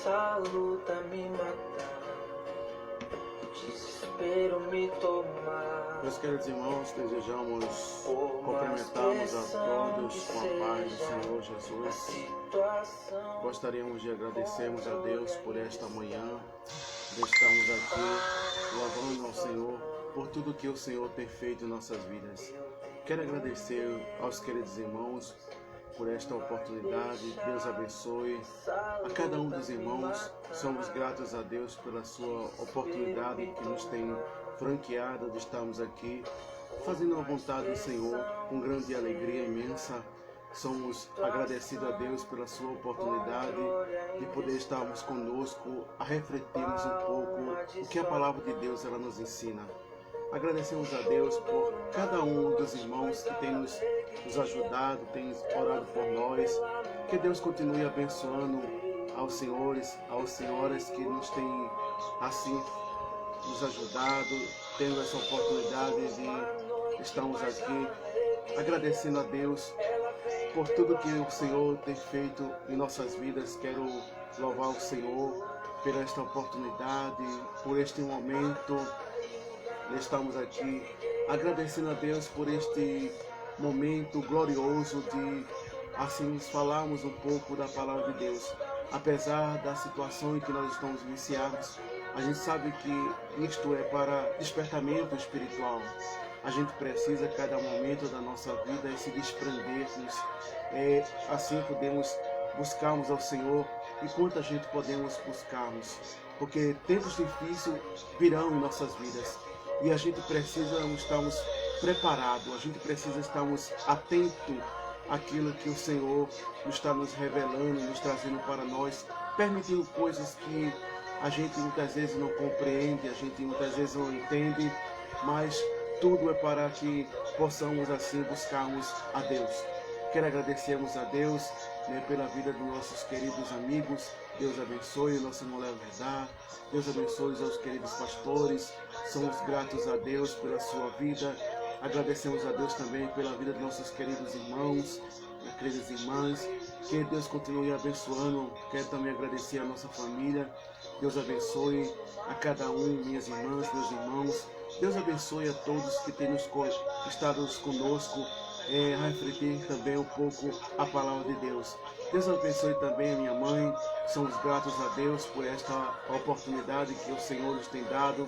essa luta me matar, o desespero me tomar. Meus queridos irmãos, desejamos cumprimentarmos a todos com a paz do Senhor Jesus. Gostaríamos de agradecermos a Deus por esta manhã, de estarmos aqui louvando ao Senhor por tudo que o Senhor tem feito em nossas vidas. Quero agradecer aos queridos irmãos por esta oportunidade. Deus abençoe a cada um dos irmãos. Somos gratos a Deus pela sua oportunidade que nos tem franqueado de estarmos aqui fazendo a vontade do Senhor com grande alegria imensa. Somos agradecidos a Deus pela sua oportunidade de poder estarmos conosco, a refletirmos um pouco o que a palavra de Deus ela nos ensina. Agradecemos a Deus por cada um dos irmãos que tem nos ajudado, tem orado por nós. Que Deus continue abençoando aos senhores, às senhoras que nos têm assim nos ajudado, tendo essa oportunidade de estarmos aqui, agradecendo a Deus por tudo que o Senhor tem feito em nossas vidas. Quero louvar o Senhor por esta oportunidade, por este momento. Estamos aqui agradecendo a Deus por este momento glorioso de assim falarmos um pouco da palavra de Deus. Apesar da situação em que nós estamos viciados, a gente sabe que isto é para despertamento espiritual. A gente precisa, a cada momento da nossa vida, se desprendermos. Assim podemos buscarmos ao Senhor e quanta gente podemos buscarmos. Porque tempos difíceis virão em nossas vidas. E a gente precisa estarmos preparados, a gente precisa estarmos atentos àquilo que o Senhor está nos revelando, nos trazendo para nós, permitindo coisas que a gente muitas vezes não compreende, a gente muitas vezes não entende, mas tudo é para que possamos assim buscarmos a Deus. Quero agradecermos a Deus pela vida dos nossos queridos amigos. Deus abençoe o nosso irmão Léo Verdade. Deus abençoe os queridos pastores. Somos gratos a Deus pela sua vida. Agradecemos a Deus também pela vida dos nossos queridos irmãos, queridas irmãs. Que Deus continue abençoando. Quero também agradecer a nossa família. Deus abençoe a cada um, minhas irmãs, meus irmãos. Deus abençoe a todos que têm estado conosco, a refletir também um pouco a palavra de Deus. Deus abençoe também a minha mãe. Somos gratos a Deus por esta oportunidade que o Senhor nos tem dado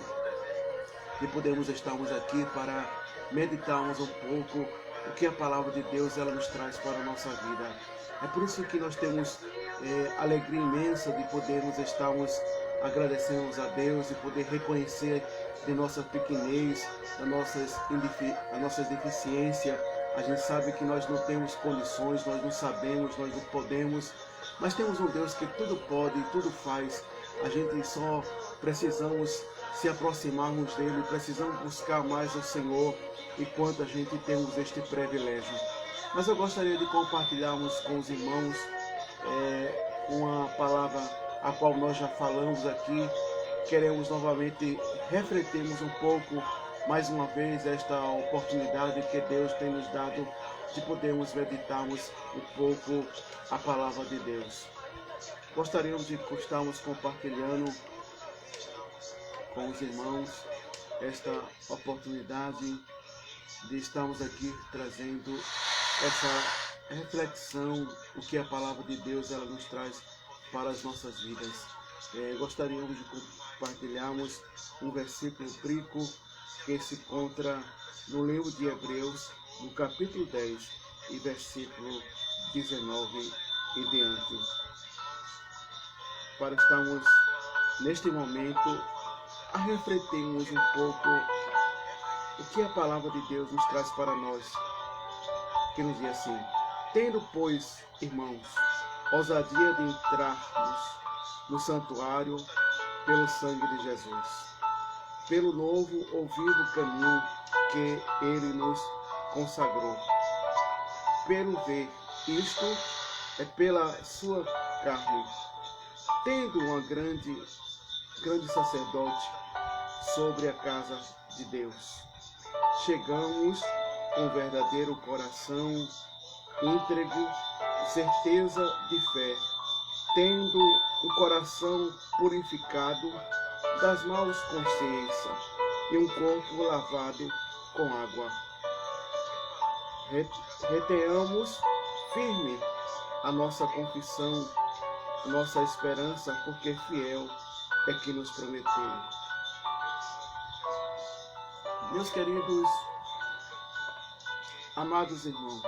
de podermos estarmos aqui para meditarmos um pouco o que a palavra de Deus ela nos traz para a nossa vida. É por isso que nós temos alegria imensa de podermos estarmos agradecendo a Deus e poder reconhecer de nossa pequenez, as nossas deficiências. A gente sabe que nós não temos condições, nós não sabemos, nós não podemos, mas temos um Deus que tudo pode e tudo faz. A gente só precisamos se aproximarmos dele, precisamos buscar mais o Senhor, enquanto a gente temos este privilégio. Mas eu gostaria de compartilharmos com os irmãos uma palavra a qual nós já falamos aqui. Queremos novamente refletirmos um pouco, mais uma vez, esta oportunidade que Deus tem nos dado de podermos meditarmos um pouco a palavra de Deus. Gostaríamos de estarmos compartilhando com os irmãos esta oportunidade de estarmos aqui trazendo essa reflexão, o que a palavra de Deus ela nos traz para as nossas vidas. Gostaríamos de compartilharmos um versículo bíblico que se encontra no livro de Hebreus, no capítulo 10 e versículo 19 e diante. Para estarmos neste momento a refletirmos um pouco o que a palavra de Deus nos traz para nós, que nos diz assim: tendo, pois, irmãos, ousadia de entrarmos no santuário pelo sangue de Jesus, pelo novo ou vivo caminho que ele nos consagrou, pelo ver, isto é pela sua carne, tendo uma grande sacerdote sobre a casa de Deus. Chegamos com verdadeiro coração íntegro, certeza de fé, tendo um coração purificado das maus consciências e um corpo lavado com água. Retenhamos firme a nossa confissão, a nossa esperança, porque fiel é que nos prometeu. Meus queridos, amados irmãos,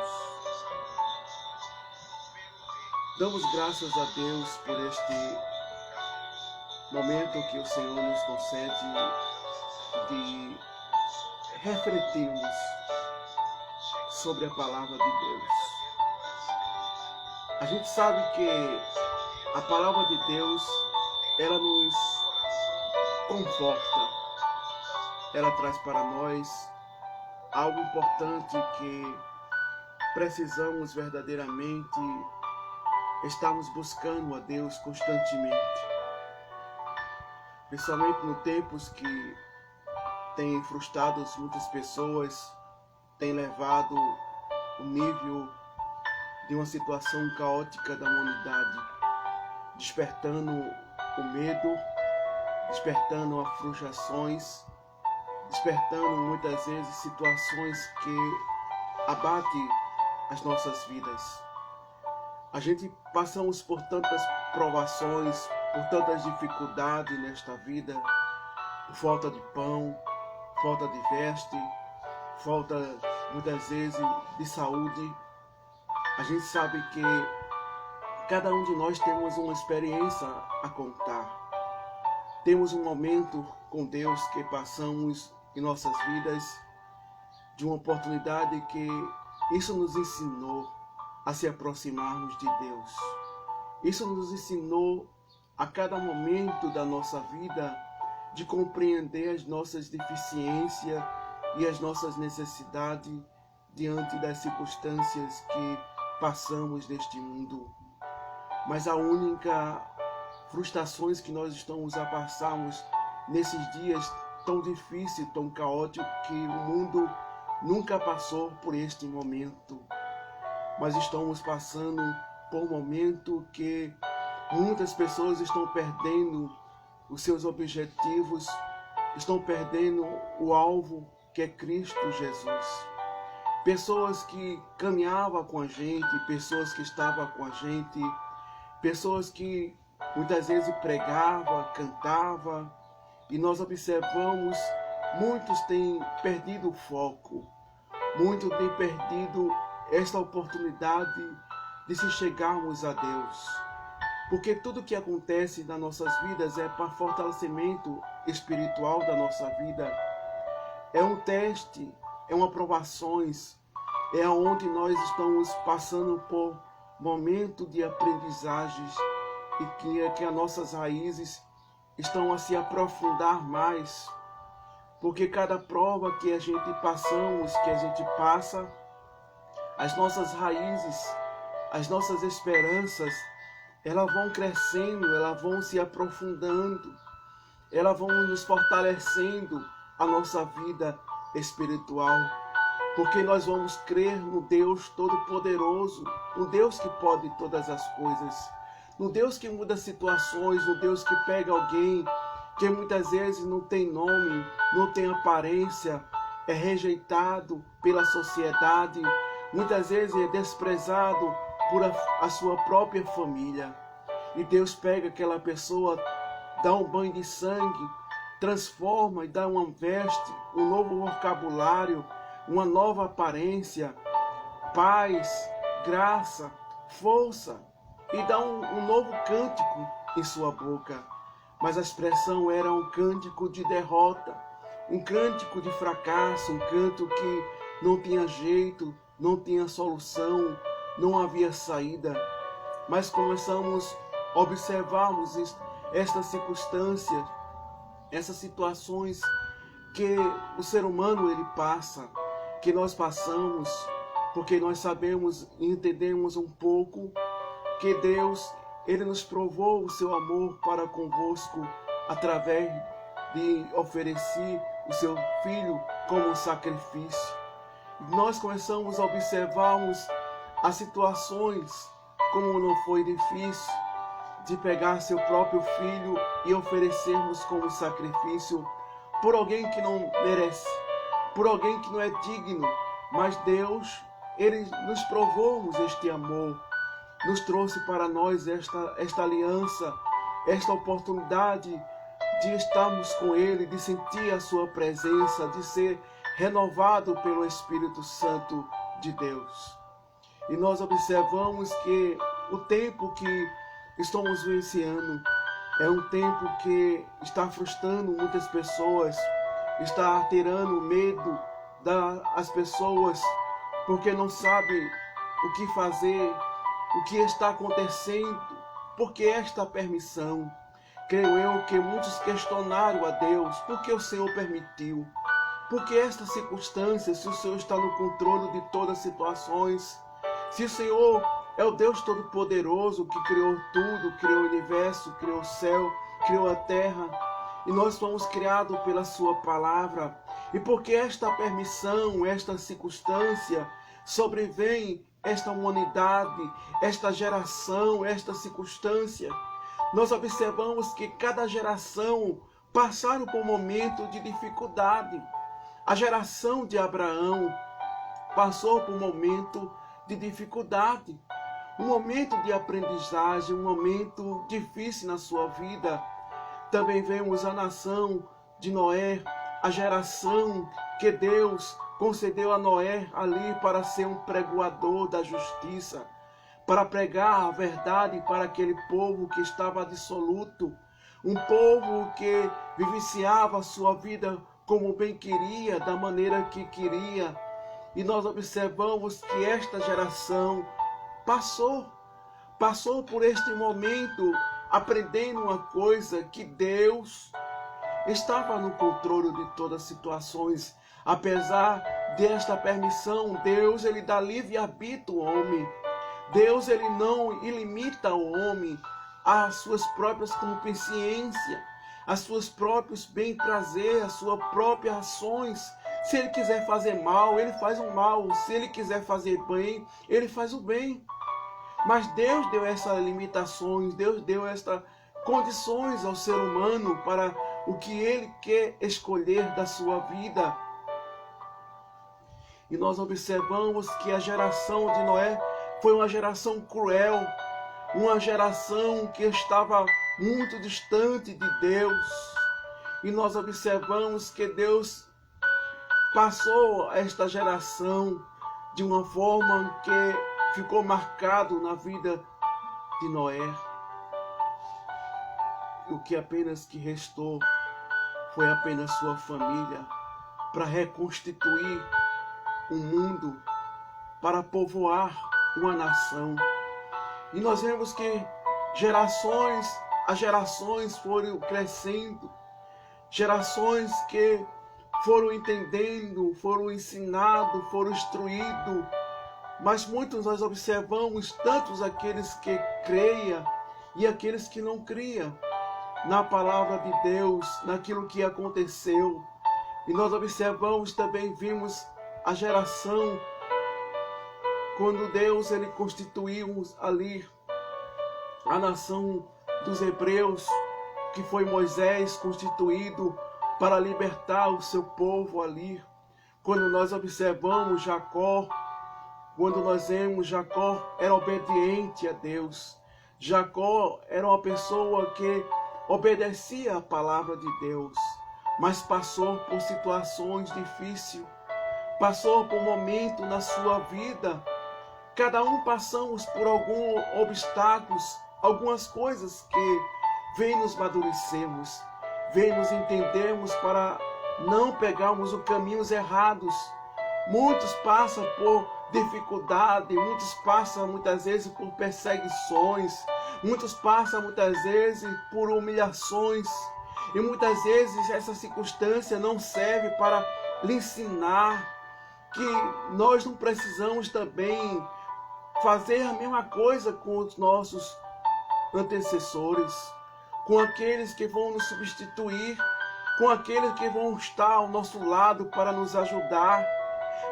damos graças a Deus por este momento que o Senhor nos concede de refletirmos sobre a palavra de Deus. A gente sabe que a palavra de Deus, ela nos conforta, ela traz para nós algo importante que precisamos verdadeiramente estarmos buscando a Deus constantemente. Principalmente nos tempos que tem frustrado muitas pessoas, tem levado o nível de uma situação caótica da humanidade, despertando o medo, despertando as frustrações, despertando muitas vezes situações que abatem as nossas vidas. A gente passamos por tantas provações, por tantas dificuldades nesta vida, por falta de pão, falta de veste, falta muitas vezes de saúde. A gente sabe que cada um de nós temos uma experiência a contar. Temos um momento com Deus que passamos em nossas vidas, de uma oportunidade que isso nos ensinou a se aproximarmos de Deus. Isso nos ensinou a cada momento da nossa vida de compreender as nossas deficiências e as nossas necessidades diante das circunstâncias que passamos neste mundo. Mas a única frustrações que nós estamos a passarmos nesses dias tão difíceis, tão caóticos, que o mundo nunca passou por este momento. Mas estamos passando por um momento que muitas pessoas estão perdendo os seus objetivos, estão perdendo o alvo que é Cristo Jesus. Pessoas que caminhavam com a gente, pessoas que estavam com a gente, pessoas que muitas vezes pregavam, cantavam, e nós observamos, muitos têm perdido o foco, muitos têm perdido esta oportunidade de se chegarmos a Deus. Porque tudo que acontece nas nossas vidas é para fortalecimento espiritual da nossa vida. É um teste, é uma provações, é onde nós estamos passando por momento de aprendizagens e que as nossas raízes estão a se aprofundar mais. Porque cada prova que a gente passamos, que a gente passa, as nossas raízes, as nossas esperanças, elas vão crescendo, elas vão se aprofundando, elas vão nos fortalecendo a nossa vida espiritual, porque nós vamos crer no Deus Todo-Poderoso, no Deus que pode todas as coisas, no Deus que muda situações, no Deus que pega alguém que muitas vezes não tem nome, não tem aparência, é rejeitado pela sociedade, muitas vezes é desprezado por a sua própria família. E Deus pega aquela pessoa, dá um banho de sangue, transforma e dá uma veste, um novo vocabulário, uma nova aparência, paz, graça, força, e dá um novo cântico em sua boca. Mas a expressão era um cântico de derrota, um cântico de fracasso, um canto que não tinha jeito, não tinha solução, não havia saída. Mas começamos a observarmos estas circunstâncias, essas situações que o ser humano ele passa, que nós passamos, porque nós sabemos e entendemos um pouco que Deus ele nos provou o seu amor para convosco através de oferecer o seu Filho como um sacrifício. Nós começamos a observarmos as situações, como não foi difícil, de pegar seu próprio filho e oferecermos como sacrifício por alguém que não merece, por alguém que não é digno. Mas Deus, Ele nos provou este amor, nos trouxe para nós esta aliança, esta oportunidade de estarmos com Ele, de sentir a sua presença, de ser renovado pelo Espírito Santo de Deus. E nós observamos que o tempo que estamos vivenciando é um tempo que está frustrando muitas pessoas, está tirando medo das pessoas, porque não sabe o que fazer, o que está acontecendo, porque esta permissão. Creio eu que muitos questionaram a Deus, por que o Senhor permitiu? Por que esta circunstância, se o Senhor está no controle de todas as situações? Se o Senhor é o Deus Todo-Poderoso que criou tudo, criou o universo, criou o céu, criou a terra, e nós fomos criados pela sua palavra. E porque esta permissão, esta circunstância, sobrevém esta humanidade, esta geração, esta circunstância, nós observamos que cada geração passaram por um momento de dificuldade. A geração de Abraão passou por um momento de dificuldade, um momento de aprendizagem, um momento difícil na sua vida. Também vemos a nação de Noé, a geração que Deus concedeu a Noé ali para ser um pregoador da justiça, para pregar a verdade para aquele povo que estava dissoluto, um povo que vivenciava a sua vida como bem queria, da maneira que queria. E nós observamos que esta geração passou por este momento aprendendo uma coisa, que Deus estava no controle de todas as situações. Apesar desta permissão, Deus, Ele dá livre-arbítrio ao homem. Deus, Ele não limita o homem às suas próprias consciências, às suas próprios bem-prazer, às suas próprias ações. Se Ele quiser fazer mal, Ele faz o mal. Se Ele quiser fazer bem, Ele faz o bem. Mas Deus deu essas limitações, Deus deu estas condições ao ser humano para o que Ele quer escolher da sua vida. E nós observamos que a geração de Noé foi uma geração cruel, uma geração que estava muito distante de Deus. E nós observamos que Deus passou esta geração de uma forma que ficou marcado na vida de Noé. O que apenas que restou foi apenas sua família para reconstituir um mundo, para povoar uma nação. E nós vemos que as gerações foram crescendo, gerações que foram entendendo, foram ensinados, foram instruídos. Mas muitos nós observamos, tantos aqueles que creiam e aqueles que não criam na palavra de Deus, naquilo que aconteceu. E nós observamos também, vimos a geração, quando Deus Ele constituiu ali a nação dos hebreus, que foi Moisés constituído para libertar o seu povo ali. Quando nós observamos Jacó, quando nós vemos Jacó era obediente a Deus. Jacó era uma pessoa que obedecia a palavra de Deus, mas passou por situações difíceis, passou por um momento na sua vida. Cada um passamos por alguns obstáculos, algumas coisas que vêm nos amadurecermos, vêm nos entendermos para não pegarmos os caminhos errados. Muitos passam por dificuldade, muitos passam muitas vezes por perseguições, muitos passam muitas vezes por humilhações, e muitas vezes essa circunstância não serve para lhe ensinar que nós não precisamos também fazer a mesma coisa com os nossos antecessores, com aqueles que vão nos substituir, com aqueles que vão estar ao nosso lado para nos ajudar.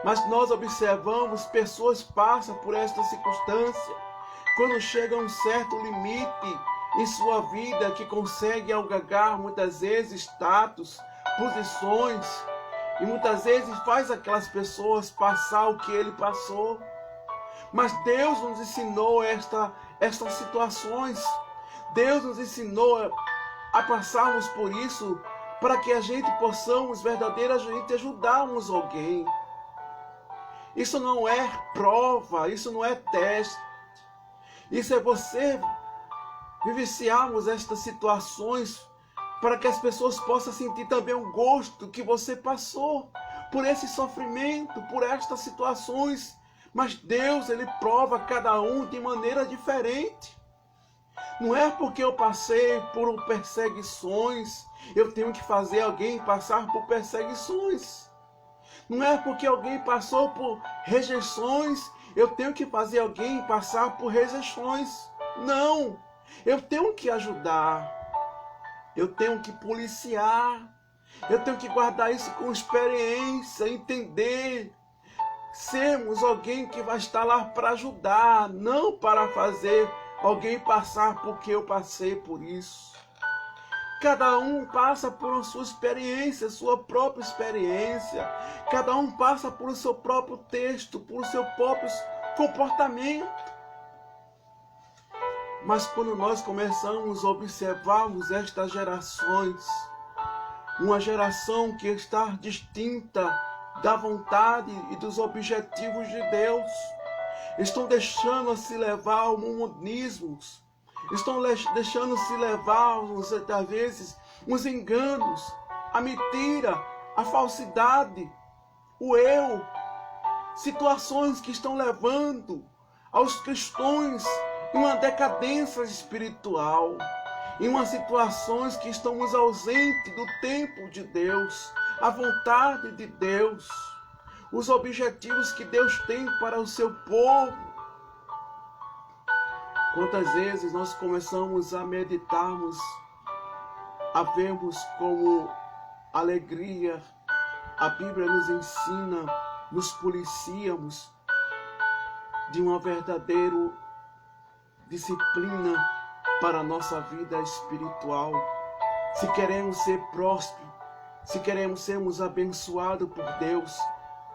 Mas nós observamos, pessoas passam por esta circunstância, quando chega a um certo limite, em sua vida, que consegue alcançar muitas vezes status, posições, e muitas vezes faz aquelas pessoas passar o que ele passou. Mas Deus nos ensinou estas situações. Deus nos ensinou a passarmos por isso para que a gente possamos verdadeiramente ajudarmos alguém. Isso não é prova, isso não é teste. Isso é você vivenciarmos estas situações para que as pessoas possam sentir também o gosto que você passou por esse sofrimento, por estas situações. Mas Deus, Ele prova cada um de maneira diferente. Não é porque eu passei por perseguições, eu tenho que fazer alguém passar por perseguições. Não é porque alguém passou por rejeições, eu tenho que fazer alguém passar por rejeições. Não, eu tenho que ajudar, eu tenho que policiar, eu tenho que guardar isso com experiência, entender. Sermos alguém que vai estar lá para ajudar, não para fazer alguém passar porque eu passei por isso. Cada um passa por a sua experiência, sua própria experiência. Cada um passa por o seu próprio texto, por o seu próprio comportamento. Mas quando nós começamos a observarmos estas gerações, uma geração que está distinta da vontade e dos objetivos de Deus, estão deixando a se levar ao humanismo, estão deixando se levar, às vezes, os enganos, a mentira, a falsidade, o eu, situações que estão levando aos cristãos em uma decadência espiritual, em umas situações que estamos ausentes do tempo de Deus, a vontade de Deus, os objetivos que Deus tem para o seu povo. Quantas vezes nós começamos a meditarmos, a vermos como alegria, a Bíblia nos ensina, nos policiamos de uma verdadeira disciplina para a nossa vida espiritual. Se queremos ser prósperos, se queremos sermos abençoados por Deus,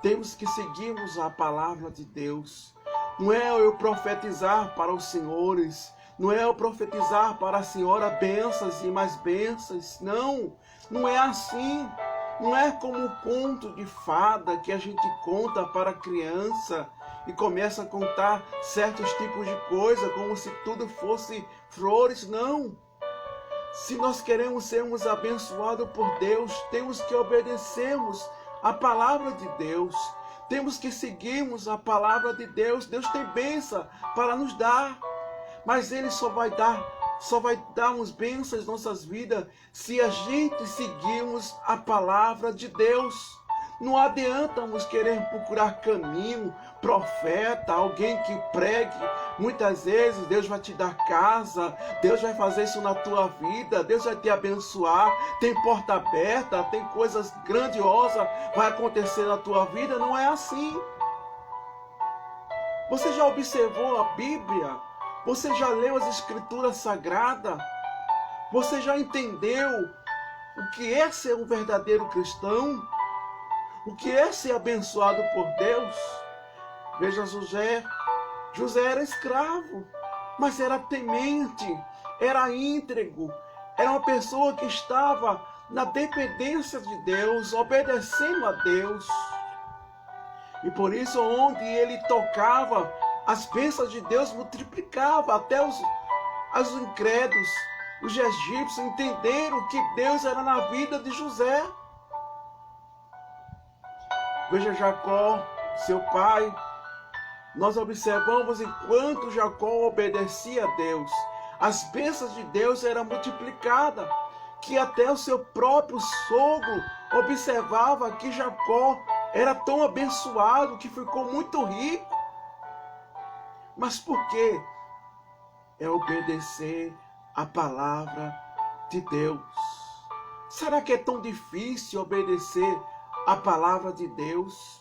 temos que seguirmos a palavra de Deus. Não é eu profetizar para os senhores, não é eu profetizar para a senhora bênçãos e mais bênçãos. Não, não é assim. Não é como um conto de fada que a gente conta para criança e começa a contar certos tipos de coisa como se tudo fosse flores. Não. Se nós queremos sermos abençoados por Deus, temos que obedecermos a palavra de Deus. Temos que seguirmos a palavra de Deus. Deus tem bênção para nos dar, mas Ele só vai dar uns bênçãos em nossas vidas se a gente seguirmos a palavra de Deus. Não adianta nos querer procurar caminho, profeta, alguém que pregue. Muitas vezes Deus vai te dar casa, Deus vai fazer isso na tua vida, Deus vai te abençoar, tem porta aberta, tem coisas grandiosas vai acontecer na tua vida. Não é assim. Você já observou a Bíblia? Você já leu as Escrituras Sagradas? Você já entendeu o que é ser um verdadeiro cristão? O que é ser abençoado por Deus? Veja José. José era escravo, mas era temente, era íntegro, era uma pessoa que estava na dependência de Deus, obedecendo a Deus. E por isso, onde ele tocava, as bênçãos de Deus multiplicavam, até os incrédulos, os egípcios entenderam que Deus era na vida de José. Veja Jacó, seu pai. Nós observamos enquanto Jacó obedecia a Deus, as bênçãos de Deus eram multiplicadas, que até o seu próprio sogro observava que Jacó era tão abençoado que ficou muito rico. Mas por quê? É obedecer a palavra de Deus. Será que é tão difícil obedecer a palavra de Deus?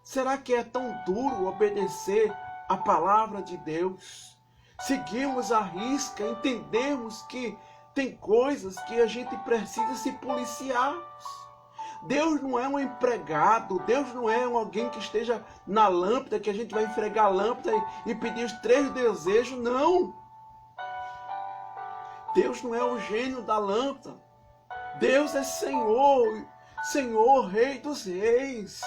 Será que é tão duro obedecer a palavra de Deus? seguirmos à risca, entendermos que tem coisas que a gente precisa se policiar. Deus não é um empregado, Deus não é alguém que esteja na lâmpada, que a gente vai esfregar a lâmpada e pedir os 3 desejos, não. Deus não é o gênio da lâmpada. Deus é Senhor, Senhor, Rei dos Reis.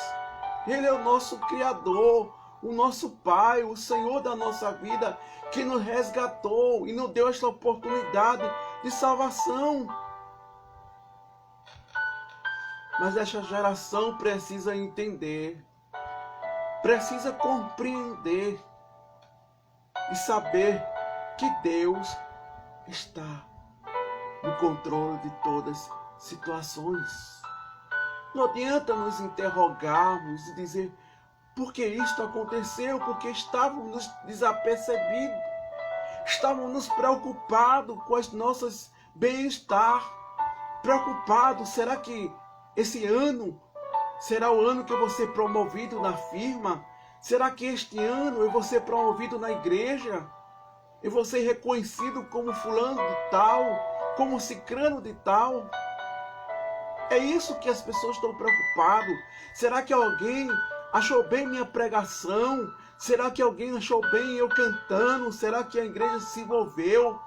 Ele é o nosso Criador, o nosso Pai, o Senhor da nossa vida, que nos resgatou e nos deu esta oportunidade de salvação. Mas esta geração precisa entender, precisa compreender e saber que Deus está no controle de todas as situações. Não adianta nos interrogarmos e dizer por que isto aconteceu, porque estávamos desapercebidos, estávamos preocupados com as nossas bem-estar, preocupados, será que esse ano será o ano que eu vou ser promovido na firma? Será que este ano eu vou ser promovido na igreja? Eu vou ser reconhecido como fulano de tal, como cicrano de tal? É isso que as pessoas estão preocupadas. Será que alguém achou bem minha pregação? Será que alguém achou bem eu cantando? Será que a igreja se envolveu?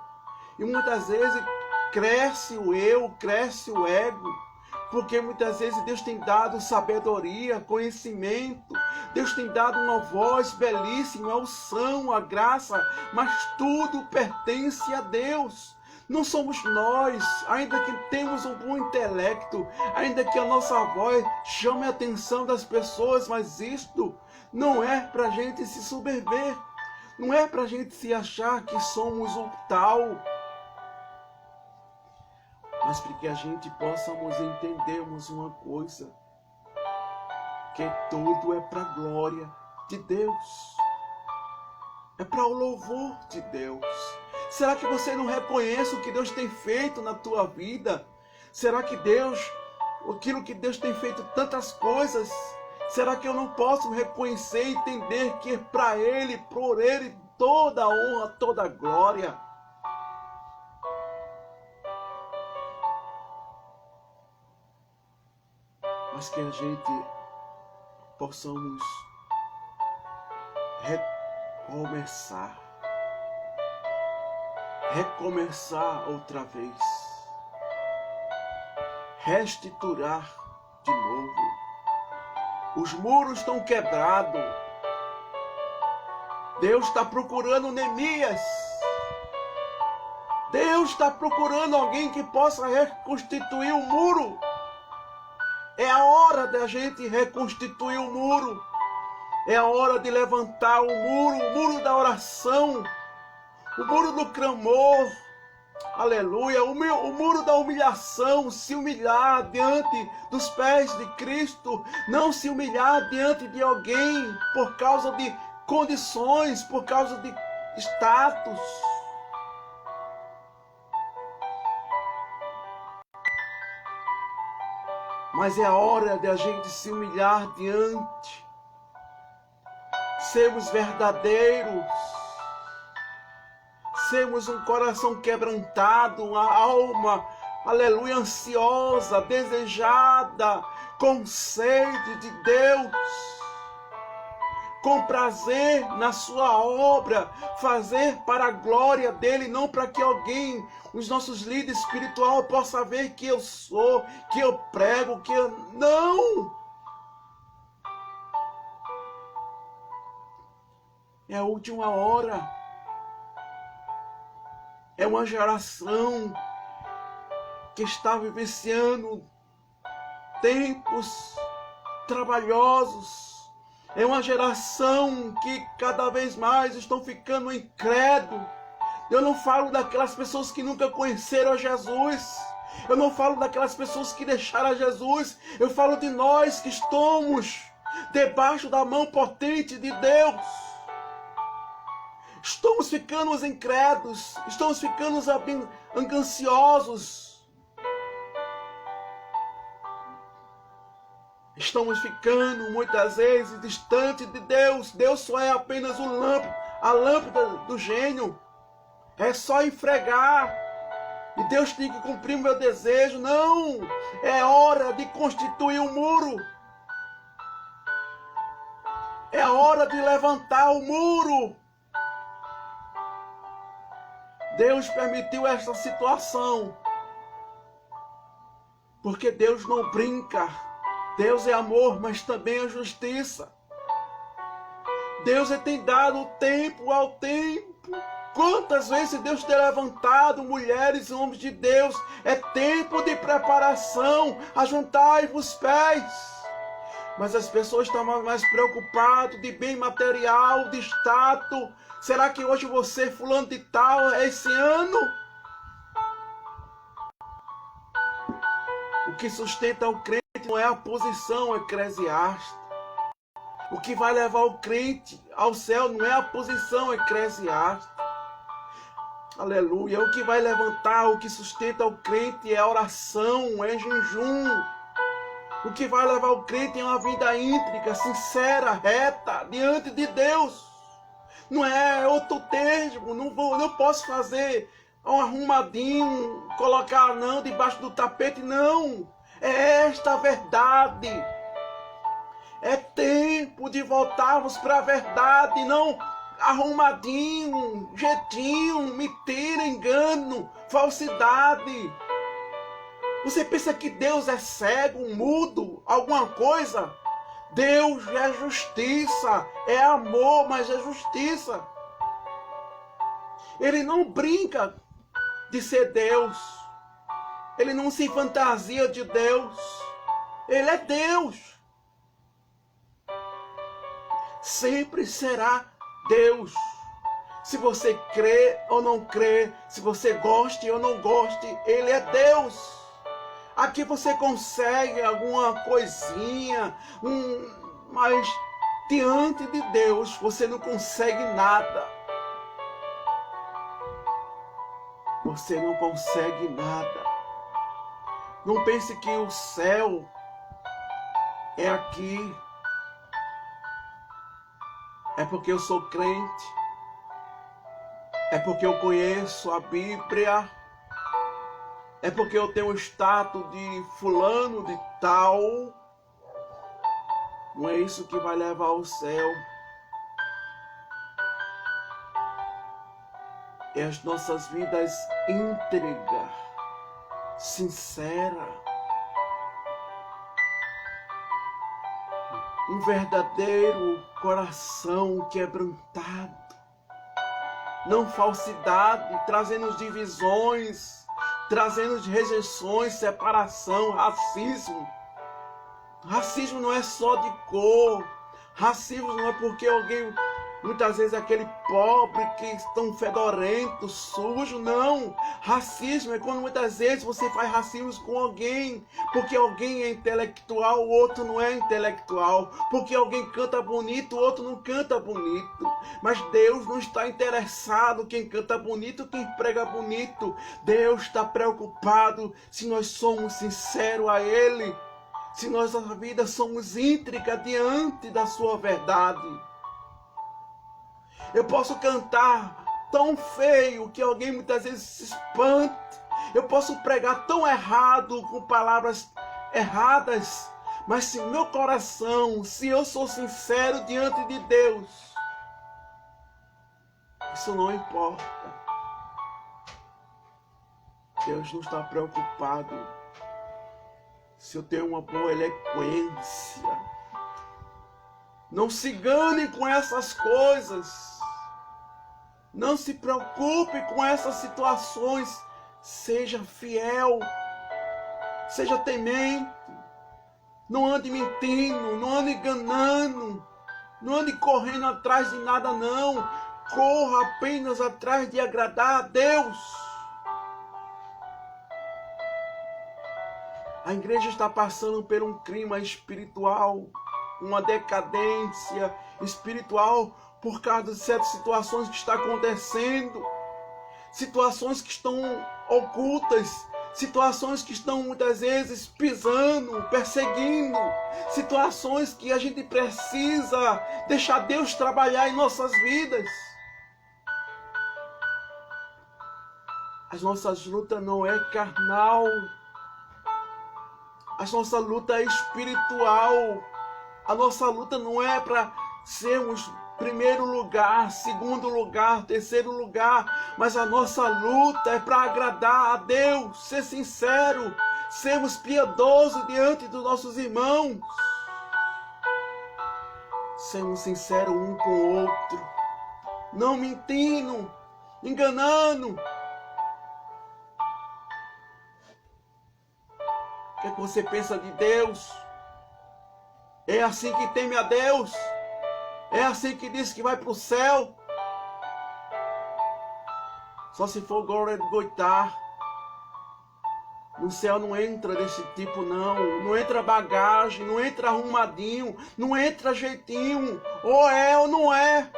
E muitas vezes cresce o eu, cresce o ego. Porque muitas vezes Deus tem dado sabedoria, conhecimento. Deus tem dado uma voz belíssima, a unção, a graça. Mas tudo pertence a Deus. Não somos nós, ainda que temos um bom intelecto, ainda que a nossa voz chame a atenção das pessoas, mas isto não é para a gente se soberber. Não é para a gente se achar que somos o tal. Mas para que a gente possamos entendermos uma coisa, que tudo é para a glória de Deus, é para o louvor de Deus. Será que você não reconhece o que Deus tem feito na tua vida? Será que aquilo que Deus tem feito tantas coisas, será que eu não posso reconhecer e entender que é para Ele, por Ele, toda a honra, toda a glória? Mas que a gente possamos recomeçar outra vez, restituir de novo. Os muros estão quebrados. Deus está procurando Neemias. Deus está procurando alguém que possa reconstituir o muro. É a hora da gente reconstituir o muro. É a hora de levantar o muro da oração, o muro do clamor, aleluia, o muro da humilhação, se humilhar diante dos pés de Cristo, não se humilhar diante de alguém por causa de condições, por causa de status. Mas é a hora de a gente se humilhar diante, sermos verdadeiros, sermos um coração quebrantado, uma alma, aleluia, ansiosa, desejada, com sede de Deus, com prazer na sua obra, fazer para a glória dele, não para que alguém, os nossos líderes espirituais, possa ver que eu sou, que eu prego, que eu... Não! É a última hora. É uma geração que está vivenciando tempos trabalhosos. É uma geração que cada vez mais estão ficando incrédulos. Eu não falo daquelas pessoas que nunca conheceram a Jesus. Eu não falo daquelas pessoas que deixaram a Jesus. Eu falo de nós que estamos debaixo da mão potente de Deus. Estamos ficando incrédulos, estamos ficando ansiosos. Estamos ficando muitas vezes distante de Deus. Deus só é apenas a lâmpada do gênio. É só esfregar. E Deus tem que cumprir o meu desejo. Não! É hora de constituir um muro. É hora de levantar o muro. Deus permitiu esta situação. Porque Deus não brinca. Deus é amor, mas também é justiça. Deus tem dado tempo ao tempo. Quantas vezes Deus tem levantado mulheres e homens de Deus? É tempo de preparação. Ajuntai-vos pés. Mas as pessoas estão mais preocupadas de bem material, de status. Será que hoje você, fulano de tal, é esse ano? O que sustenta o crente não é a posição eclesiástica. O que vai levar o crente ao céu não é a posição eclesiástica. Aleluia. O que vai levantar, o que sustenta o crente é a oração, é jejum. O que vai levar o crente é uma vida íntegra, sincera, reta, diante de Deus. Não é outro termo, não posso fazer um arrumadinho, colocar não debaixo do tapete, não. É esta a verdade. É tempo de voltarmos para a verdade, não arrumadinho, jeitinho, mentira, engano, falsidade. Você pensa que Deus é cego, mudo, alguma coisa? Deus é justiça, é amor, mas é justiça. Ele não brinca de ser Deus. Ele não se fantasia de Deus. Ele é Deus. Sempre será Deus. Se você crê ou não crê, se você goste ou não goste, Ele é Deus. Aqui você consegue alguma coisinha, mas diante de Deus você não consegue nada. Você não consegue nada. Não pense que o céu é aqui. É porque eu sou crente. É porque eu conheço a Bíblia. É porque eu tenho o status de fulano de tal. Não é isso que vai levar ao céu. É as nossas vidas íntegras, sinceras. Um verdadeiro coração quebrantado. Não falsidade, trazendo divisões, trazendo rejeições, separação, racismo. Racismo não é só de cor. Racismo não é porque alguém, muitas vezes aquele pobre que estão fedorento, sujo, não. Racismo é quando muitas vezes você faz racismo com alguém, porque alguém é intelectual, o outro não é intelectual, porque alguém canta bonito, o outro não canta bonito. Mas Deus não está interessado quem canta bonito, quem prega bonito. Deus está preocupado se nós somos sinceros a Ele, se nossas vidas somos íntegras diante da sua verdade. Eu posso cantar tão feio que alguém muitas vezes se espante. Eu posso pregar tão errado, com palavras erradas, mas se meu coração, se eu sou sincero diante de Deus, isso não importa. Deus não está preocupado se eu tenho uma boa eloquência. Não se engane com essas coisas. Não se preocupe com essas situações. Seja fiel. Seja temente. Não ande mentindo. Não ande enganando. Não ande correndo atrás de nada, não. Corra apenas atrás de agradar a Deus. A igreja está passando por um clima espiritual, uma decadência espiritual por causa de certas situações que estão acontecendo, situações que estão ocultas, situações que estão muitas vezes pisando, perseguindo, situações que a gente precisa deixar Deus trabalhar em nossas vidas. As nossas lutas não é carnal. A nossa luta é espiritual. A nossa luta não é para sermos primeiro lugar, segundo lugar, terceiro lugar, mas a nossa luta é para agradar a Deus, ser sincero, sermos piedosos diante dos nossos irmãos, sermos sinceros um com o outro, não mentindo, enganando. O que é que você pensa de Deus? É assim que teme a Deus? É assim que diz que vai para o céu? Só se for glória de goitar. No céu não entra desse tipo não. Não entra bagagem, não entra arrumadinho, não entra jeitinho. Ou é ou não é.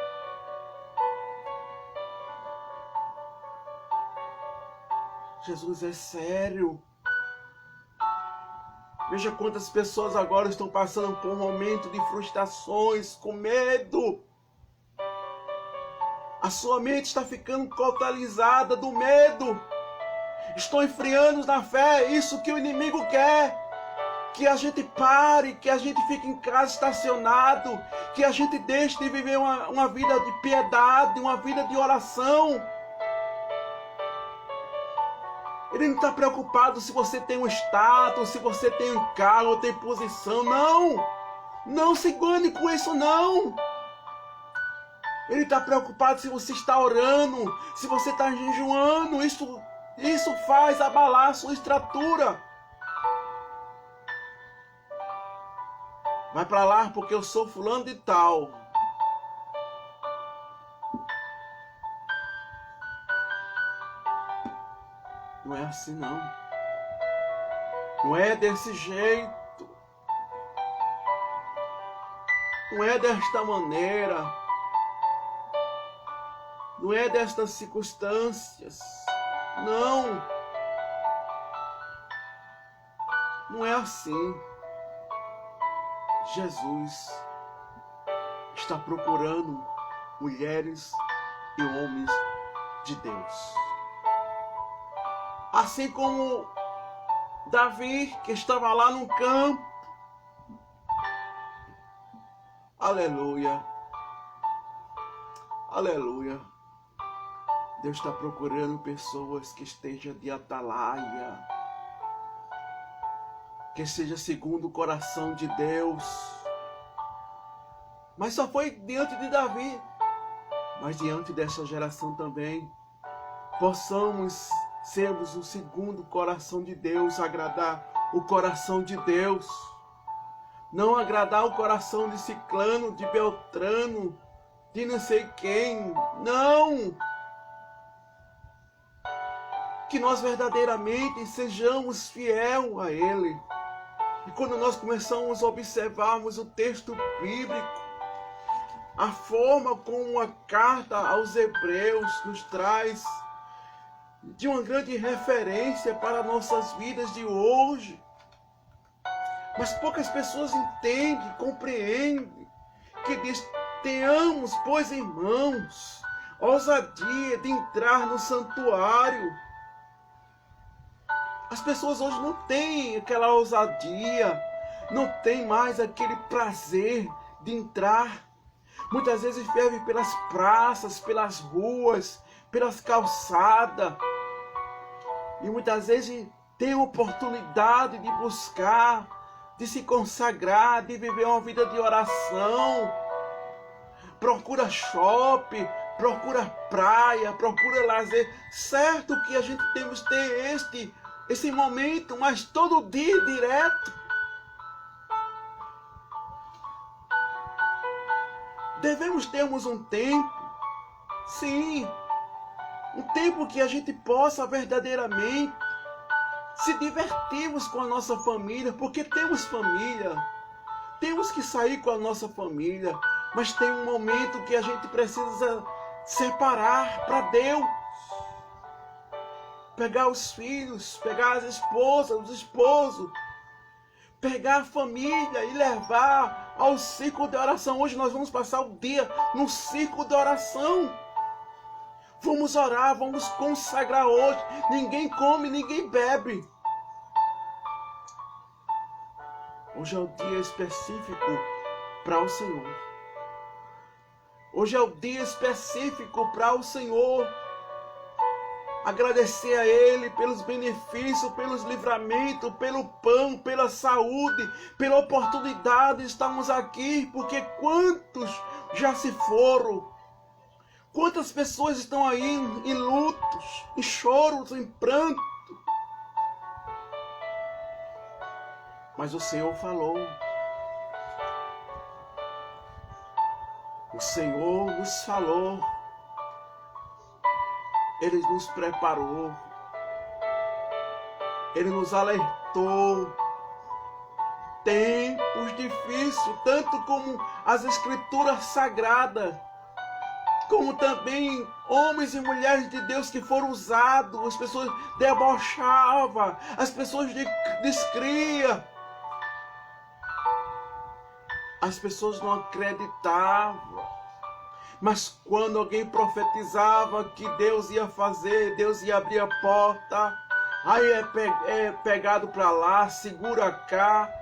Jesus é sério. Veja quantas pessoas agora estão passando por um momento de frustrações, com medo. A sua mente está ficando totalizada do medo. Estão esfriando na fé, isso que o inimigo quer. Que a gente pare, que a gente fique em casa estacionado, que a gente deixe de viver uma vida de piedade, uma vida de oração. Ele não está preocupado se você tem um status, se você tem um cargo ou tem posição. Não! Não se engane com isso, não! Ele está preocupado se você está orando, se você está jejuando. Isso faz abalar a sua estrutura. Vai para lá porque eu sou fulano de tal. Não é assim não. Não é desse jeito. Não é desta maneira. Não é destas circunstâncias. Não. Não é assim. Jesus está procurando mulheres e homens de Deus. Assim como Davi, que estava lá no campo. Aleluia. Aleluia. Deus está procurando pessoas que estejam de atalaia. Que seja segundo o coração de Deus. Mas só foi diante de Davi. Mas diante dessa geração também. Possamos sermos o segundo coração de Deus, agradar o coração de Deus. Não agradar o coração de ciclano, de beltrano, de não sei quem. Não! Que nós verdadeiramente sejamos fiel a Ele. E quando nós começamos a observarmos o texto bíblico, a forma como a carta aos Hebreus nos traz de uma grande referência para nossas vidas de hoje. Mas poucas pessoas entendem, compreendem, que diz: tenhamos, pois, irmãos, ousadia de entrar no santuário. As pessoas hoje não têm aquela ousadia, não tem mais aquele prazer de entrar. Muitas vezes ferve pelas praças, pelas ruas, pelas calçadas. E muitas vezes tem a oportunidade de buscar, de se consagrar, de viver uma vida de oração. Procura shopping, procura praia, procura lazer. Certo que a gente temos que ter esse momento, mas todo dia direto. Devemos termos um tempo, sim, um tempo que a gente possa verdadeiramente se divertirmos com a nossa família, porque temos família, temos que sair com a nossa família, mas tem um momento que a gente precisa separar para Deus. Pegar os filhos, pegar as esposas, os esposos, pegar a família e levar ao círculo de oração. Hoje nós vamos passar o dia no círculo de oração. Vamos orar, vamos consagrar hoje. Ninguém come, ninguém bebe. Hoje é o dia específico para o Senhor. Hoje é o dia específico para o Senhor. Agradecer a Ele pelos benefícios, pelos livramentos, pelo pão, pela saúde, pela oportunidade de estarmos aqui, porque quantos já se foram? Quantas pessoas estão aí em lutos, em choros, em pranto? Mas o Senhor falou. O Senhor nos falou. Ele nos preparou. Ele nos alertou. Tempos difíceis, tanto como as Escrituras Sagradas, como também homens e mulheres de Deus que foram usados, as pessoas debochavam, as pessoas descriam. As pessoas não acreditavam. Mas quando alguém profetizava que Deus ia fazer, Deus ia abrir a porta, aí é pegado para lá, segura cá.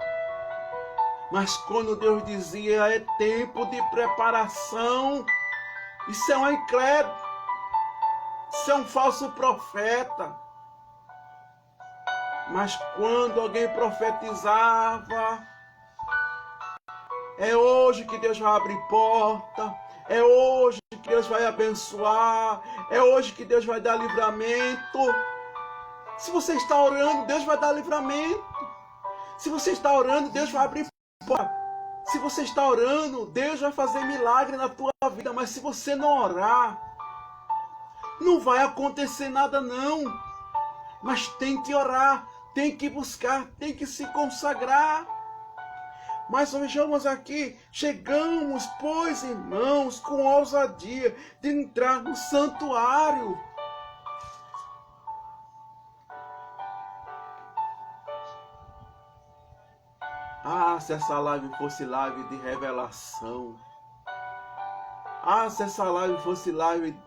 Mas quando Deus dizia, é tempo de preparação, isso é um incrédulo, isso é um falso profeta. Mas quando alguém profetizava, é hoje que Deus vai abrir porta, é hoje que Deus vai abençoar, é hoje que Deus vai dar livramento. Se você está orando, Deus vai dar livramento. Se você está orando, Deus vai abrir porta. Se você está orando, Deus vai fazer milagre na tua vida. Mas se você não orar, não vai acontecer nada não. Mas tem que orar, tem que buscar, tem que se consagrar. Mas vejamos aqui, chegamos, pois, irmãos, com ousadia de entrar no santuário. Ah, se essa live fosse live de revelação. Ah, se essa live fosse live,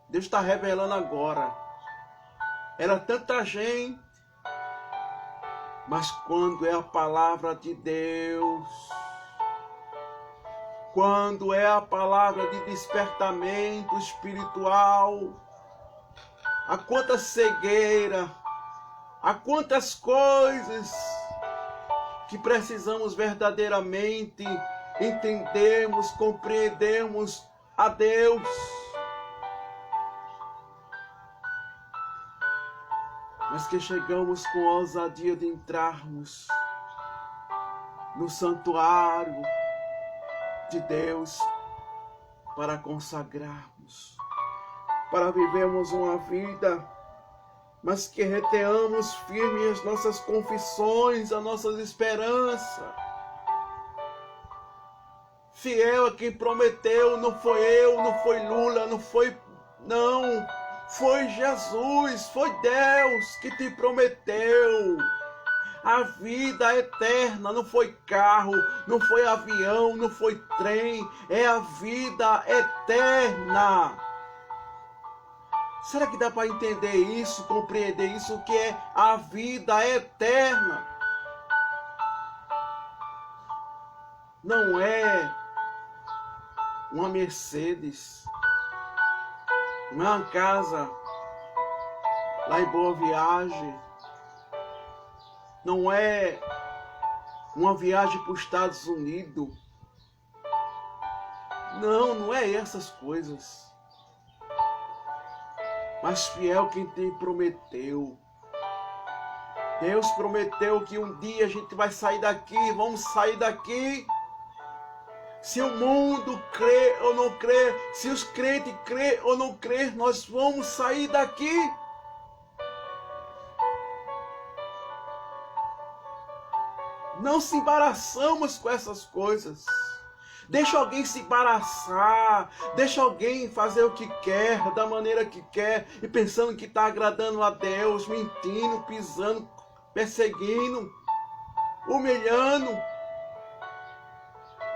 Deus está revelando agora. Era tanta gente. Mas quando é a palavra de Deus, quando é a palavra de despertamento espiritual, há quanta cegueira, há quantas coisas que precisamos verdadeiramente entendermos, compreendermos a Deus. Mas que chegamos com a ousadia de entrarmos no santuário de Deus para consagrarmos, para vivermos uma vida, mas que retenhamos firme as nossas confissões, as nossas esperanças. Fiel a quem prometeu, não foi eu, não foi Lula, não. Foi Jesus, foi Deus que te prometeu a vida eterna. Não foi carro, não foi avião, não foi trem, é a vida eterna. Será que dá para entender isso, compreender isso, que é a vida eterna? Não é uma Mercedes, não é uma casa lá em Boa Viagem, não é uma viagem para os Estados Unidos. Não é essas coisas. Mas fiel quem te prometeu. Deus prometeu que um dia a gente vai sair daqui, vamos sair daqui. Se o mundo crê ou não crê, se os crentes crê ou não crê, nós vamos sair daqui. Não se embaraçamos com essas coisas. Deixa alguém se embaraçar, deixa alguém fazer o que quer, da maneira que quer, e pensando que está agradando a Deus, mentindo, pisando, perseguindo, humilhando.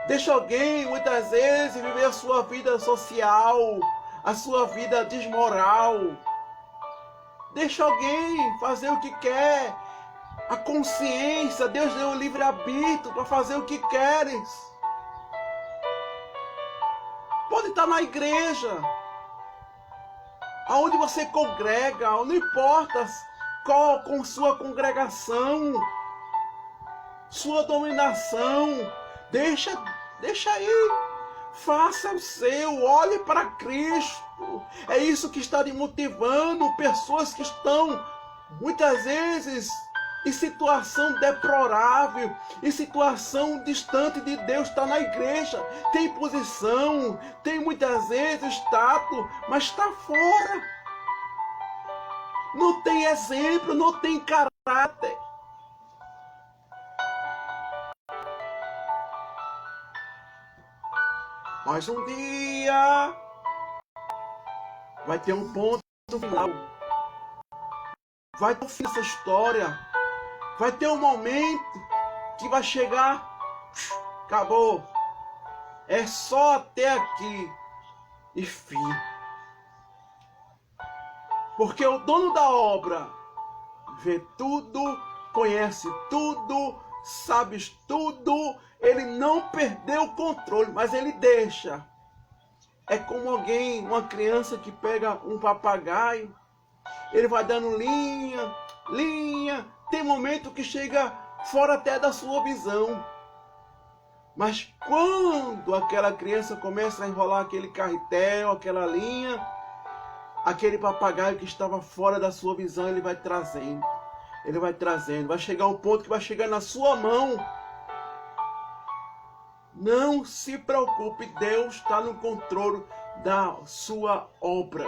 Deixa alguém, muitas vezes, viver a sua vida social, a sua vida desmoral. Deixa alguém fazer o que quer. A consciência, Deus deu o livre-arbítrio para fazer o que queres. Pode estar na igreja, aonde você congrega, não importa qual com sua congregação, sua dominação, deixa aí, faça o seu, olhe para Cristo. É isso que está lhe motivando. Pessoas que estão muitas vezes em situação deplorável, em situação distante de Deus, está na igreja, tem posição, tem muitas vezes status, mas está fora. Não tem exemplo, não tem caráter. Mas um dia vai ter um ponto final. Vai ter um fim dessa história. Vai ter um momento que vai chegar, acabou. É só até aqui e fim. Porque o dono da obra vê tudo, conhece tudo, sabe tudo. Ele não perdeu o controle, mas ele deixa. É como alguém, uma criança que pega um papagaio, ele vai dando linha. Tem momento que chega fora até da sua visão. Mas quando aquela criança começa a enrolar aquele carretel, aquela linha, aquele papagaio que estava fora da sua visão, ele vai trazendo. Vai chegar um ponto que vai chegar na sua mão. Não se preocupe, Deus está no controle da sua obra.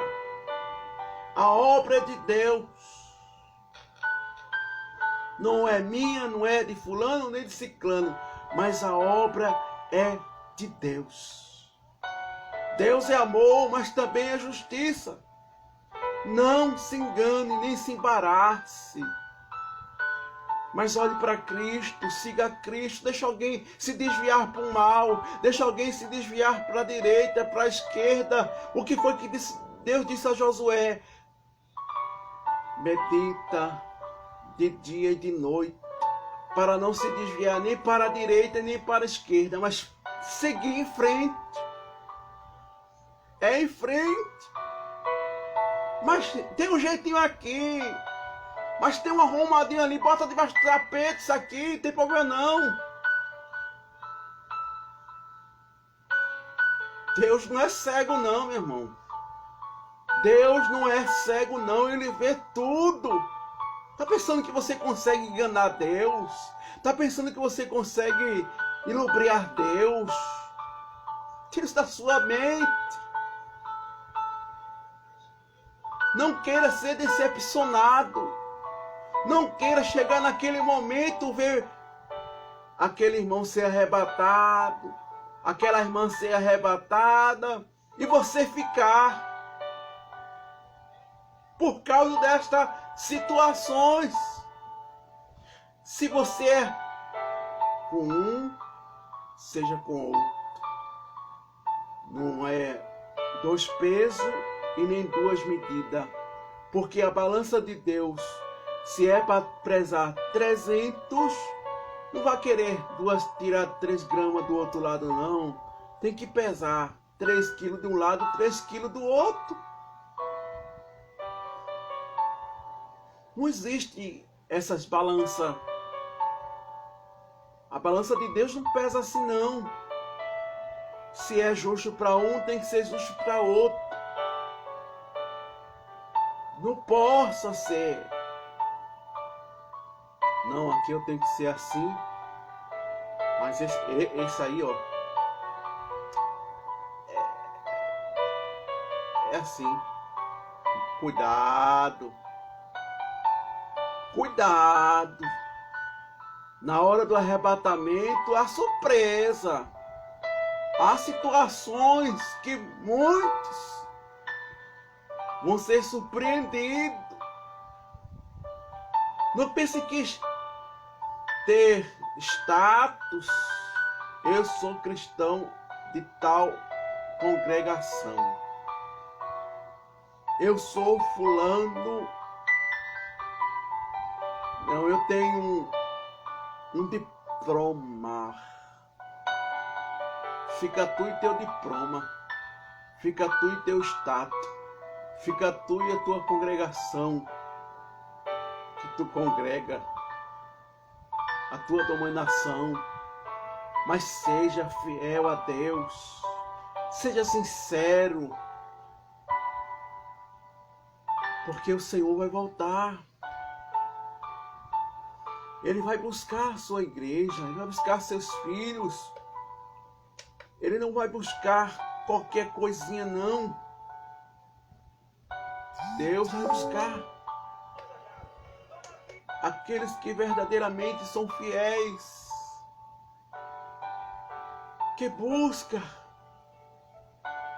A obra é de Deus. Não é minha, não é de fulano, nem de ciclano, mas a obra é de Deus. Deus é amor, mas também é justiça. Não se engane, nem se embarace. Mas olhe para Cristo, siga Cristo, deixa alguém se desviar para o mal, deixa alguém se desviar para a direita, para a esquerda. O que foi que Deus disse a Josué? Medita de dia e de noite, para não se desviar nem para a direita nem para a esquerda, mas seguir em frente. É em frente. Mas tem um jeitinho aqui, mas tem uma arrumadinha ali, bota debaixo do tapete isso aqui, não tem problema não. Deus não é cego não, meu irmão. Deus não é cego não, Ele vê tudo. Tá pensando que você consegue enganar Deus? Tá pensando que você consegue ilubriar Deus? Tira isso da sua mente. Não queira ser decepcionado. Não queira chegar naquele momento, ver aquele irmão ser arrebatado, aquela irmã ser arrebatada, e você ficar por causa destas situações. Se você é com um, seja com outro. Não é dois pesos e nem duas medidas. Porque a balança de Deus, se é para pesar 300, não vai querer tirar 3 gramas do outro lado, não. Tem que pesar 3 quilos de um lado, 3 quilos do outro. Não existe essas balanças. A balança de Deus não pesa assim, não. Se é justo para um, tem que ser justo para outro. Não possa ser. Não, aqui eu tenho que ser assim. Mas esse aí, ó. É assim. Cuidado. Cuidado. Na hora do arrebatamento, a surpresa. Há situações que muitos vão ser surpreendidos. Não pense que ter status, eu sou cristão de tal congregação. Eu sou fulano. Não, eu tenho um diploma. Fica tu e teu diploma. Fica tu e teu status. Fica tu e a tua congregação que tu congrega. A tua dominação. Mas seja fiel a Deus. Seja sincero. Porque o Senhor vai voltar. Ele vai buscar a sua igreja. Ele vai buscar seus filhos. Ele não vai buscar qualquer coisinha, não. Deus vai buscar aqueles que verdadeiramente são fiéis. Que busca.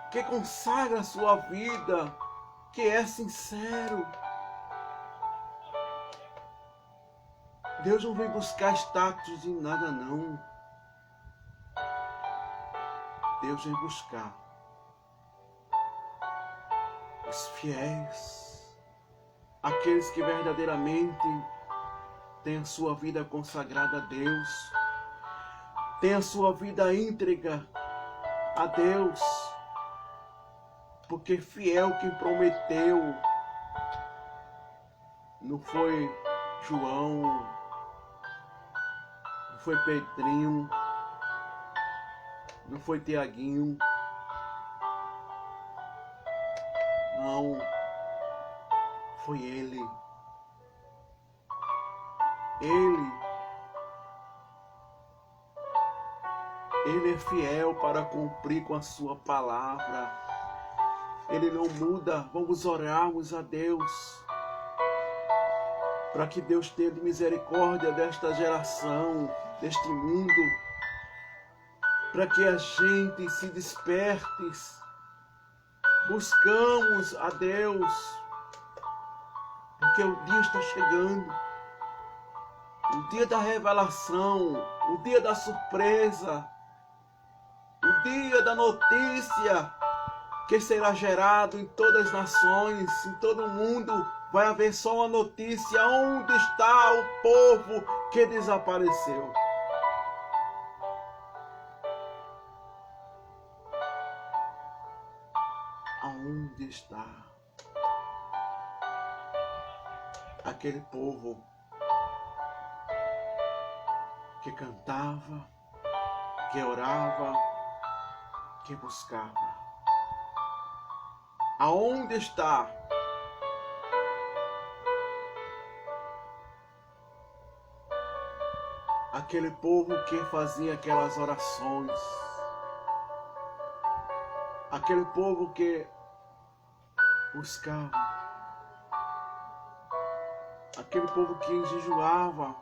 Que consagra a sua vida. Que é sincero. Deus não vem buscar status em nada, não. Deus vem buscar os fiéis, aqueles que verdadeiramente têm a sua vida consagrada a Deus, têm a sua vida íntegra a Deus, porque fiel quem prometeu. Não foi João, não foi Pedrinho, não foi Tiaguinho, não, foi Ele. Ele é fiel para cumprir com a sua palavra. Ele não muda. Vamos orarmos a Deus, para que Deus tenha de misericórdia desta geração, deste mundo, para que a gente se desperte. Buscamos a Deus, porque o dia está chegando, o dia da revelação, o dia da surpresa, o dia da notícia que será gerado em todas as nações, em todo o mundo. Vai haver só uma notícia: onde está o povo que desapareceu? Aonde está aquele povo que cantava, que orava, que buscava? Aonde está aquele povo que fazia aquelas orações? Aquele povo que buscava, aquele povo que jejuava,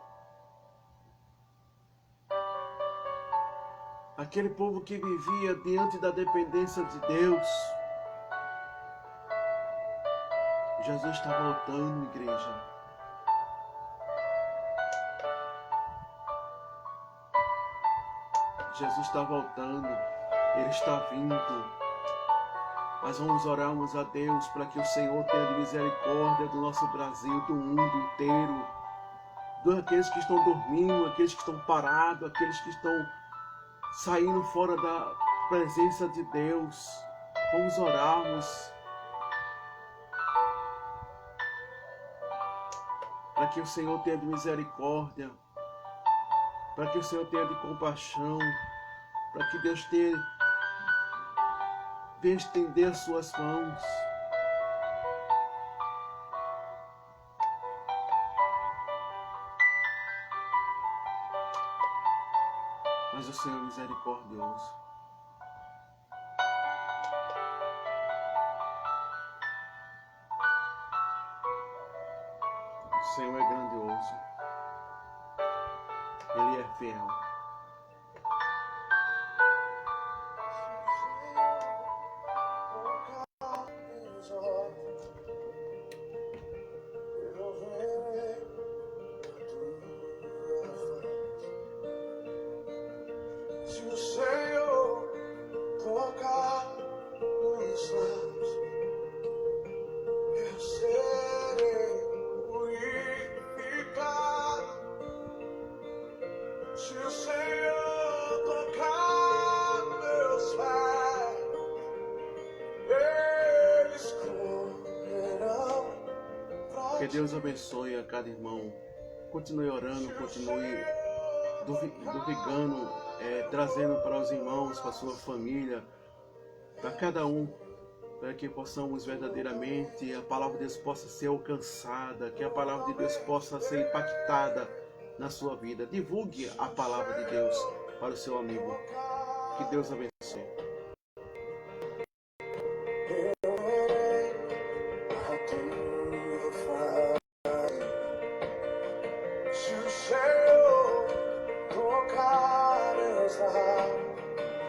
aquele povo que vivia diante da dependência de Deus. Jesus está voltando, igreja. Jesus está voltando, Ele está vindo. Mas vamos orarmos a Deus para que o Senhor tenha de misericórdia do nosso Brasil, do mundo inteiro, daqueles que estão dormindo, aqueles que estão parados, aqueles que estão saindo fora da presença de Deus. Vamos orarmos para que o Senhor tenha de misericórdia, para que o Senhor tenha de compaixão, para que Deus venha estender as suas mãos. Mas o Senhor é misericordioso. O Senhor é grandioso. Ele é fiel. Se o Senhor colocar nos lábios Que Deus abençoe a cada irmão. Continue orando, continue duvidando, trazendo para os irmãos, para a sua família, para cada um, para que possamos verdadeiramente, a palavra de Deus possa ser alcançada, que a palavra de Deus possa ser impactada na sua vida. Divulgue a palavra de Deus para o seu amigo. Que Deus abençoe.